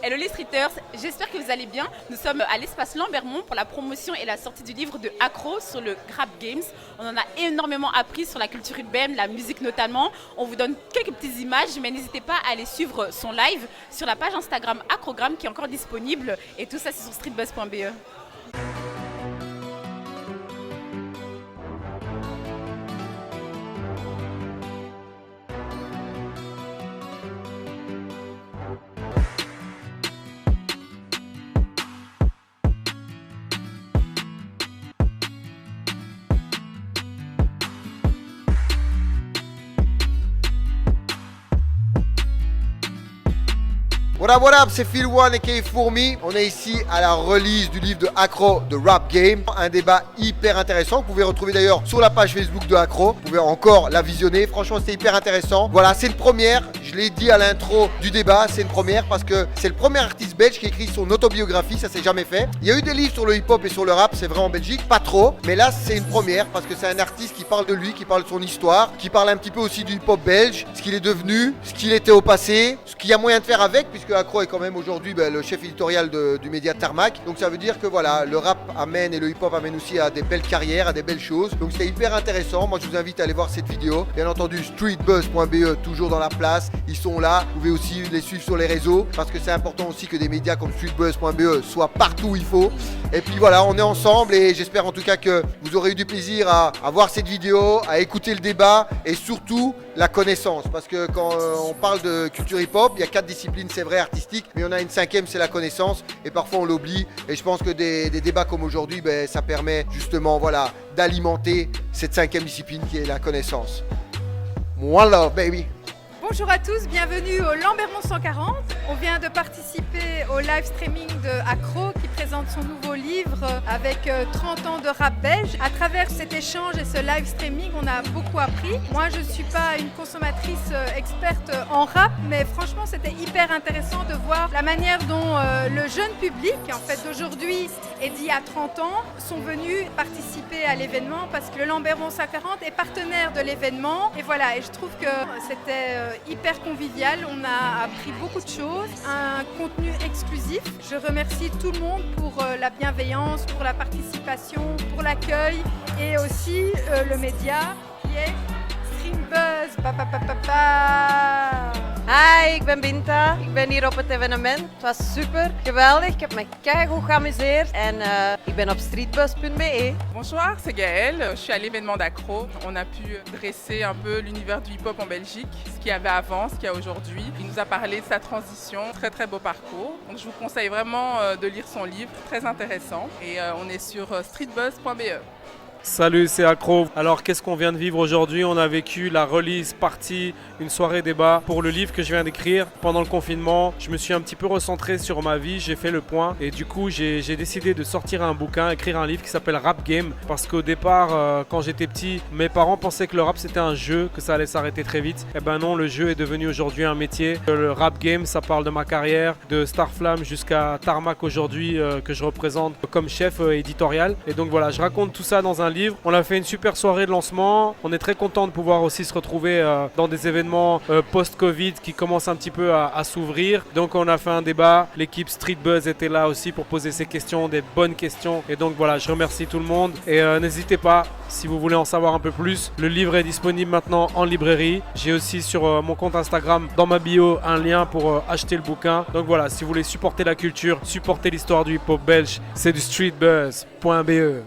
Hello les streeters, j'espère que vous allez bien. Nous sommes à l'espace Lambermont pour la promotion et la sortie du livre de Accro sur le Rap Games. On en a énormément appris sur la culture urbaine, la musique notamment. On vous donne quelques petites images, mais n'hésitez pas à aller suivre son live sur la page Instagram Acrogram qui est encore disponible. Et tout ça c'est sur streetbuzz.be. What up, c'est Phil One aka Fourmi. On est ici à la release du livre de Accro, de Rap Game. Un débat hyper intéressant. Vous pouvez retrouver d'ailleurs sur la page Facebook de Accro. Vous pouvez encore la visionner. Franchement, c'est hyper intéressant. Voilà, c'est une première. Je l'ai dit à l'intro du débat, c'est une première parce que c'est le premier artiste belge qui écrit son autobiographie. Ça s'est jamais fait. Il y a eu des livres sur le hip-hop et sur le rap, c'est vrai en Belgique, pas trop. Mais là, c'est une première parce que c'est un artiste qui parle de lui, qui parle de son histoire, qui parle un petit peu aussi du hip-hop belge, ce qu'il est devenu, ce qu'il était au passé, ce qu'il y a moyen de faire avec, puisque Accro est quand même aujourd'hui le chef éditorial du média Tarmac. Donc ça veut dire que voilà, le rap amène et le hip-hop amène aussi à des belles carrières, à des belles choses. Donc c'est hyper intéressant. Moi je vous invite à aller voir cette vidéo. Bien entendu streetbuzz.be toujours dans la place. Ils sont là. Vous pouvez aussi les suivre sur les réseaux parce que c'est important aussi que des médias comme streetbuzz.be soient partout où il faut. Et puis voilà, on est ensemble et j'espère en tout cas que vous aurez eu du plaisir à voir cette vidéo, à écouter le débat et surtout la connaissance. Parce que quand on parle de culture hip-hop, il y a 4 disciplines, c'est vrai, artistiques, mais on a une 5e, c'est la connaissance. Et parfois on l'oublie. Et je pense que des débats comme aujourd'hui, ça permet justement voilà, d'alimenter cette 5e discipline qui est la connaissance. One love, baby. Bonjour à tous, bienvenue au Lambermont 140. On vient de participer au live streaming de Accro qui présente son nouveau livre avec 30 ans de rap belge. À travers cet échange et ce live streaming, on a beaucoup appris. Moi, je ne suis pas une consommatrice experte en rap, mais franchement, c'était hyper intéressant de voir la manière dont le jeune public, en fait, d'aujourd'hui et d'il y a 30 ans, sont venus participer à l'événement parce que le Lambermont 140 est partenaire de l'événement. Et voilà, et je trouve que c'était hyper convivial, on a appris beaucoup de choses, un contenu exclusif. Je remercie tout le monde pour la bienveillance, pour la participation, pour l'accueil et aussi le média qui est Streetbuzz. Hi, ik ben Binta. Ik ben hier op het evenement. Het was super, geweldig. Ik heb me keigoed geamuseerd en ik ben op streetbuzz.be. Bonsoir, c'est Gaëlle. Je suis à l'événement d'Accro. On a pu dresser un peu l'univers du hip-hop en Belgique, ce qu'il y avait avant, ce qu'il y a aujourd'hui. Il nous a parlé de sa transition, très très beau parcours. Donc je vous conseille vraiment de lire son livre, très intéressant. Et on est sur streetbuzz.be. Salut, c'est Accro. Alors qu'est-ce qu'on vient de vivre aujourd'hui? On a vécu la release partie, une soirée débat pour le livre que je viens d'écrire. Pendant le confinement, je me suis un petit peu recentré sur ma vie, j'ai fait le point et du coup j'ai décidé de sortir un bouquin, écrire un livre qui s'appelle Rap Game parce qu'au départ, quand j'étais petit, mes parents pensaient que le rap c'était un jeu, que ça allait s'arrêter très vite. Et ben non, le jeu est devenu aujourd'hui un métier. Le Rap Game, ça parle de ma carrière, de Starflame jusqu'à Tarmac aujourd'hui que je représente comme chef éditorial. Et donc voilà, je raconte tout ça dans un livre. On a fait une super soirée de lancement. On est très content de pouvoir aussi se retrouver dans des événements post-Covid qui commencent un petit peu à s'ouvrir. Donc on a fait un débat. L'équipe Streetbuzz était là aussi pour poser ses questions, des bonnes questions. Et donc voilà, je remercie tout le monde. Et n'hésitez pas, si vous voulez en savoir un peu plus, le livre est disponible maintenant en librairie. J'ai aussi sur mon compte Instagram, dans ma bio, un lien pour acheter le bouquin. Donc voilà, si vous voulez supporter la culture, supporter l'histoire du hip-hop belge, c'est du streetbuzz.be.